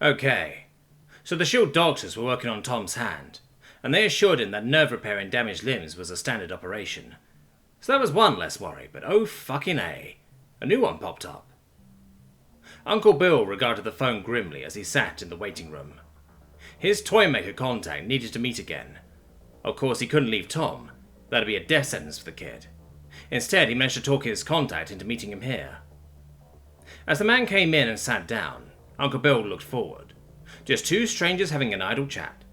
Okay, so the Shield doctors were working on Tom's hand, and they assured him that nerve repair in damaged limbs was a standard operation. So that was one less worry, but oh fucking A, a new one popped up. Uncle Bill regarded the phone grimly as he sat in the waiting room. His toymaker contact needed to meet again. Of course, he couldn't leave Tom. That'd be a death sentence for the kid. Instead, he managed to talk his contact into meeting him here. As the man came in and sat down, Uncle Bill looked forward. Just two strangers having an idle chat.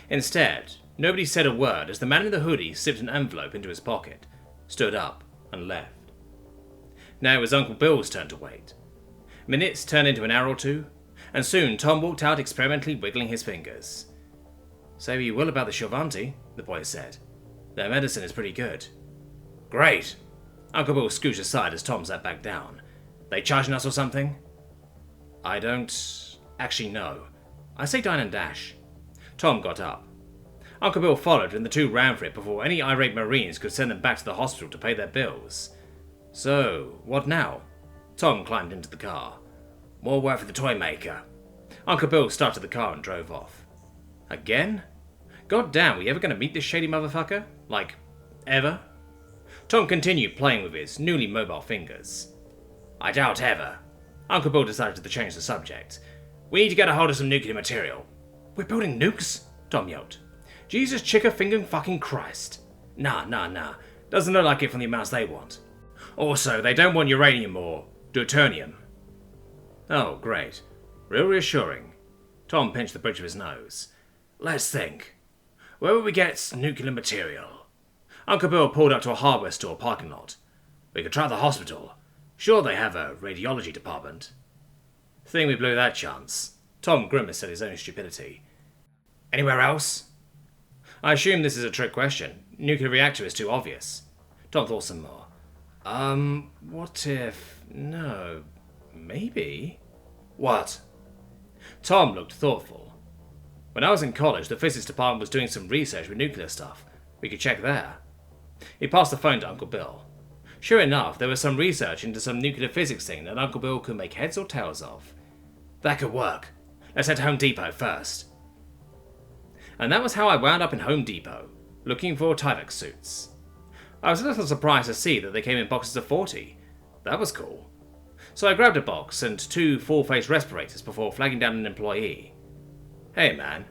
Instead, nobody said a word as the man in the hoodie slipped an envelope into his pocket, stood up, and left. Now it was Uncle Bill's turn to wait. Minutes turned into an hour or two, and soon Tom walked out experimentally wiggling his fingers. "Say what you will about the Shovanti," the boy said. "Their medicine is pretty good." "Great!" Uncle Bill scooched aside as Tom sat back down. "They charging us or something?" "I don't actually know. I say dine and dash." Tom got up. Uncle Bill followed and the two ran for it before any irate Marines could send them back to the hospital to pay their bills. "So, what now?" Tom climbed into the car. "More work for the toy maker." Uncle Bill started the car and drove off. "Again? God damn, were you ever going to meet this shady motherfucker? Like, ever?" Tom continued playing with his newly mobile fingers. "I doubt ever." Uncle Bill decided to change the subject. "We need to get a hold of some nuclear material." "We're building nukes?" Tom yelled. "Jesus chicka-fingering fucking Christ." Nah. Doesn't look like it from the amounts they want. Also, they don't want uranium or deuterium. Oh, great. Real reassuring. Tom pinched the bridge of his nose. "Let's think. Where would we get nuclear material?" Uncle Bill pulled up to a hardware store parking lot. "We could try the hospital. Sure, they have a radiology department." "Think we blew that chance." Tom grimaced at his own stupidity. "Anywhere else?" "I assume this is a trick question. Nuclear reactor is too obvious." Tom thought some more. What if... No... Maybe... "What?" Tom looked thoughtful. "When I was in college, the physics department was doing some research with nuclear stuff. We could check there." He passed the phone to Uncle Bill. Sure enough, there was some research into some nuclear physics thing that Uncle Bill could make heads or tails of. "That could work. Let's head to Home Depot first." And that was how I wound up in Home Depot, looking for Tyvek suits. I was a little surprised to see that they came in boxes of 40. That was cool. So I grabbed a box and 2 full-face respirators before flagging down an employee. "Hey man,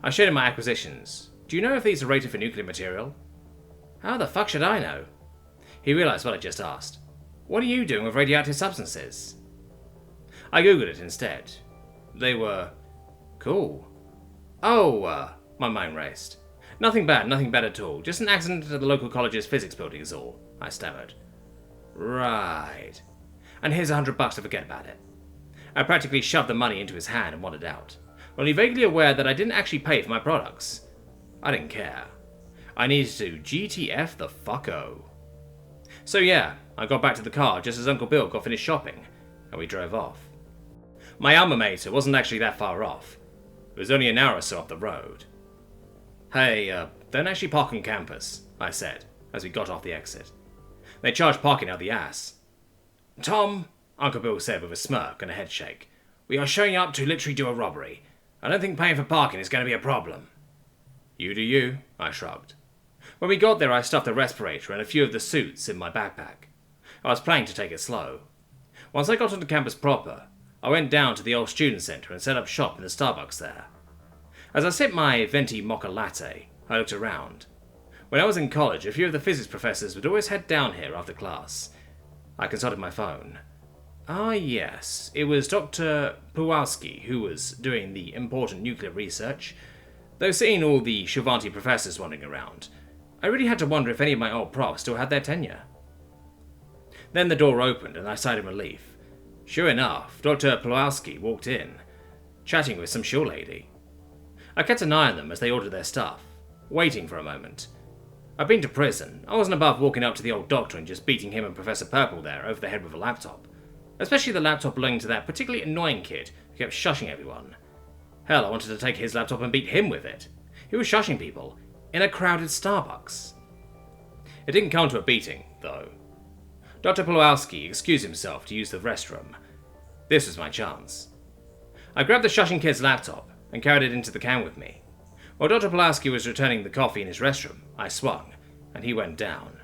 I showed him my acquisitions. Do you know if these are rated for nuclear material?" "How the fuck should I know?" He realized what I just asked. "What are you doing with radioactive substances?" I googled it instead. They were... cool. Oh, my mind raced. Nothing bad at all. Just an accident at the local college's physics building is all," I stammered. "Right. And here's $100 to forget about it." I practically shoved the money into his hand and wandered out, only vaguely aware that I didn't actually pay for my products. I didn't care. I needed to GTF the fucko. So yeah, I got back to the car just as Uncle Bill got finished shopping, and we drove off. My alma mater wasn't actually that far off. It was only an hour or so up the road. "Hey, don't actually park on campus," I said, as we got off the exit. "They charge parking out the ass." "Tom," Uncle Bill said with a smirk and a head shake, "we are showing up to literally do a robbery. I don't think paying for parking is going to be a problem." "You do you," I shrugged. When we got there, I stuffed a respirator and a few of the suits in my backpack. I was planning to take it slow. Once I got onto campus proper, I went down to the old student center and set up shop in the Starbucks there. As I sipped my venti mocha latte, I looked around. When I was in college, a few of the physics professors would always head down here after class. I consulted my phone. Ah yes, it was Dr. Pawlowski who was doing the important nuclear research. Though seeing all the Shovanti professors wandering around, I really had to wonder if any of my old profs still had their tenure. Then the door opened and I sighed in relief. Sure enough, Dr. Pawlowski walked in, chatting with some shore lady. I kept an eye on them as they ordered their stuff, waiting for a moment. I'd been to prison. I wasn't above walking up to the old doctor and just beating him and Professor Purple there over the head with a laptop. Especially the laptop belonging to that particularly annoying kid who kept shushing everyone. Hell, I wanted to take his laptop and beat him with it. He was shushing people in a crowded Starbucks. It didn't come to a beating, though. Dr. Pawlowski excused himself to use the restroom. This was my chance. I grabbed the shushing kid's laptop and carried it into the can with me. While Dr. Pulaski was returning the coffee in his restroom, I swung, and he went down.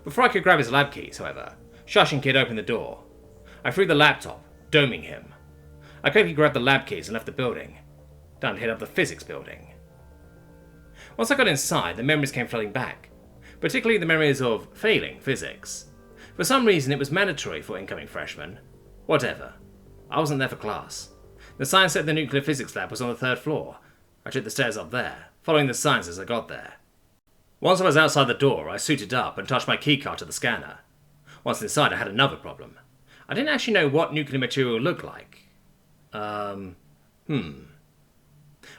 Before I could grab his lab keys, however, shushing kid opened the door. I threw the laptop, doming him. I quickly grabbed the lab keys and left the building, down to hit up the physics building. Once I got inside, the memories came flooding back, particularly the memories of failing physics. For some reason, it was mandatory for incoming freshmen. Whatever. I wasn't there for class. The science at the nuclear physics lab was on the 3rd floor. I took the stairs up there, following the signs as I got there. Once I was outside the door, I suited up and touched my keycard to the scanner. Once inside, I had another problem. I didn't actually know what nuclear material looked like. I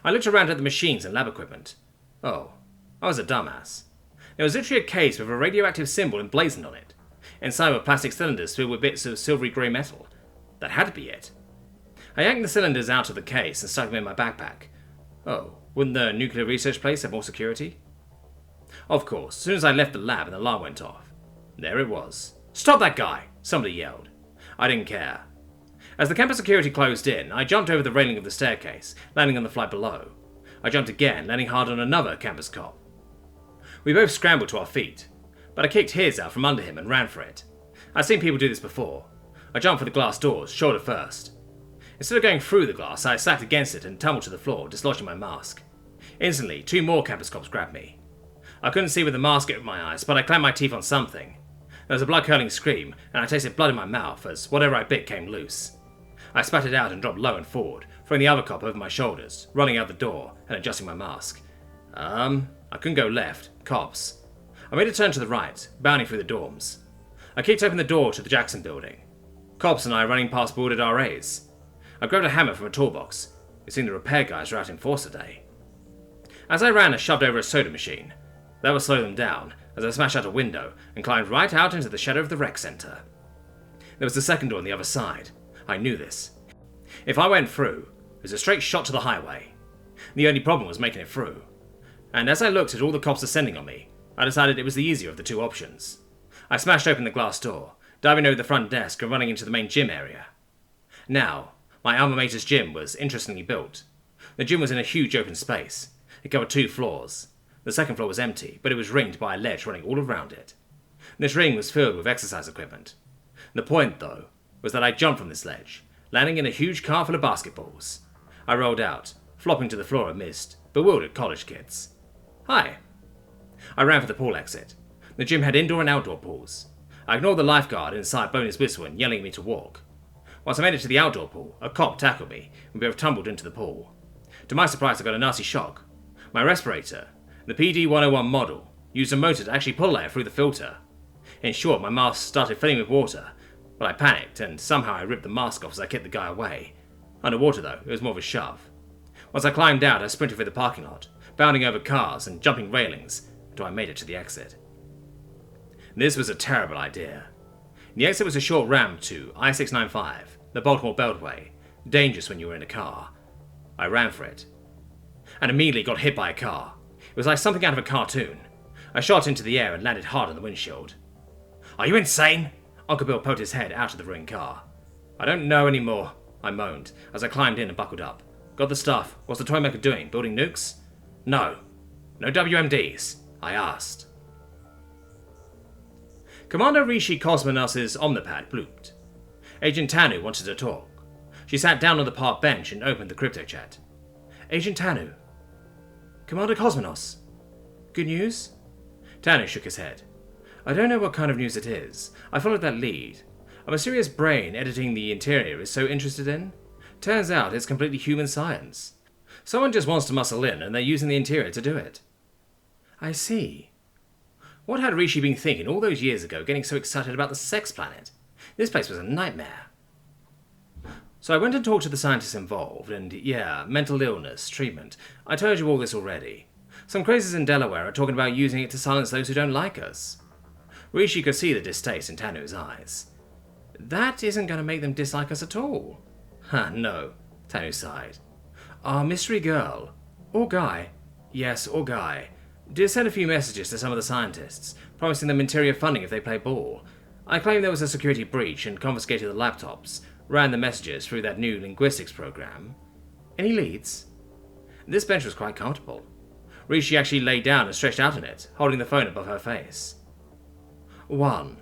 looked around at the machines and lab equipment. Oh, I was a dumbass. There was literally a case with a radioactive symbol emblazoned on it. Inside were plastic cylinders filled with bits of silvery grey metal. That had to be it. I yanked the cylinders out of the case and stuck them in my backpack. Oh, wouldn't the nuclear research place have more security? Of course, as soon as I left the lab, an alarm went off. There it was. "Stop that guy!" somebody yelled. I didn't care. As the campus security closed in, I jumped over the railing of the staircase, landing on the flight below. I jumped again, landing hard on another campus cop. We both scrambled to our feet, but I kicked his out from under him and ran for it. I'd seen people do this before. I jumped for the glass doors, shoulder first. Instead of going through the glass, I slapped against it and tumbled to the floor, dislodging my mask. Instantly, 2 more campus cops grabbed me. I couldn't see with the mask over my eyes, but I clamped my teeth on something. There was a blood-curdling scream, and I tasted blood in my mouth as whatever I bit came loose. I spat it out and dropped low and forward, throwing the other cop over my shoulders, running out the door and adjusting my mask. I couldn't go left. Cops. I made a turn to the right, bounding through the dorms. I kicked open the door to the Jackson building. Cops and I running past boarded RAs. I grabbed a hammer from a toolbox. It seemed the repair guys were out in force today. As I ran, I shoved over a soda machine. That would slow them down, as I smashed out a window and climbed right out into the shadow of the rec center. There was a second door on the other side. I knew this. If I went through, it was a straight shot to the highway. The only problem was making it through. And as I looked at all the cops ascending on me, I decided it was the easier of the 2 options. I smashed open the glass door, diving over the front desk and running into the main gym area. Now, my alma mater's gym was interestingly built. The gym was in a huge open space. It covered 2 floors. The second floor was empty, but it was ringed by a ledge running all around it. This ring was filled with exercise equipment. The point, though, was that I jumped from this ledge, landing in a huge car full of basketballs. I rolled out, flopping to the floor amidst bewildered college kids. Hi. I ran for the pool exit. The gym had indoor and outdoor pools. I ignored the lifeguard inside blowing his whistle and yelling at me to walk. Once I made it to the outdoor pool, a cop tackled me, and we both tumbled into the pool. To my surprise, I got a nasty shock. My respirator, the PD-101 model, used a motor to actually pull air through the filter. In short, my mask started filling with water, but I panicked, and somehow I ripped the mask off as I kicked the guy away. Underwater, though, it was more of a shove. Once I climbed out, I sprinted through the parking lot, bounding over cars and jumping railings, until I made it to the exit. This was a terrible idea. The exit was a short ramp to I-695, the Baltimore Beltway, dangerous when you were in a car. I ran for it, and immediately got hit by a car. It was like something out of a cartoon. I shot into the air and landed hard on the windshield. "Are you insane?" Uncle Bill poked his head out of the ruined car. "I don't know anymore," I moaned, as I climbed in and buckled up. "Got the stuff. What's the toymaker doing? Building nukes?" "No. No WMDs?" I asked. Commander Rishi Kosmonos's Omnipad blooped. Agent Tanu wanted to talk. She sat down on the park bench and opened the crypto chat. "Agent Tanu." "Commander Kosmonos. Good news?" Tanu shook his head. "I don't know what kind of news it is. I followed that lead. A mysterious brain editing the interior is so interested in. Turns out it's completely human science. Someone just wants to muscle in and they're using the interior to do it." "I see. What had Rishi been thinking all those years ago, getting so excited about the sex planet? This place was a nightmare." So I went and talked to the scientists involved, and yeah, mental illness, treatment. I told you all this already. Some crazies in Delaware are talking about using it to silence those who don't like us. Rishi could see the distaste in Tanu's eyes. "That isn't going to make them dislike us at all." No, Tanu sighed. "Our mystery girl, or guy, yes, or guy, did send a few messages to some of the scientists, promising them interior funding if they play ball. I claim there was a security breach and confiscated the laptops. ran the messages through that new linguistics program. Any leads? This bench was quite comfortable. Rishi actually lay down and stretched out on it, holding the phone above her face. 1.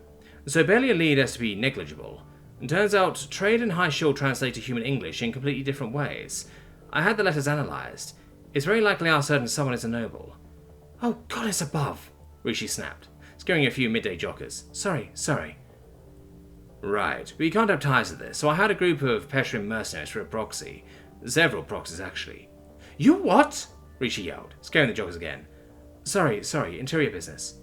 So barely a lead has to be negligible. It turns out trade and heist all translate to human English in completely different ways. I had the letters analysed. It's very likely our certain someone is a noble. Oh, goddess above, Rishi snapped, scaring a few midday joggers. Sorry. Right, we can't have ties to this, so I had a group of pestering mercenaries for a proxy. Several proxies, actually. You what? Rishi yelled, scaring the joggers again. Sorry, interior business.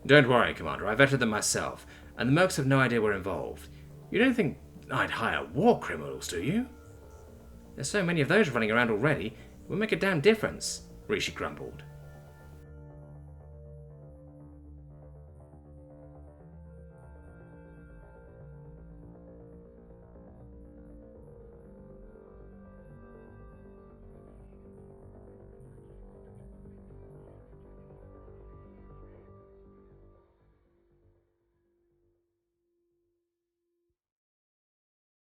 Don't worry, Commander, I vetted them myself, and the mercs have no idea we're involved. You don't think I'd hire war criminals, do you? There's so many of those running around already, it would make a damn difference, Rishi grumbled.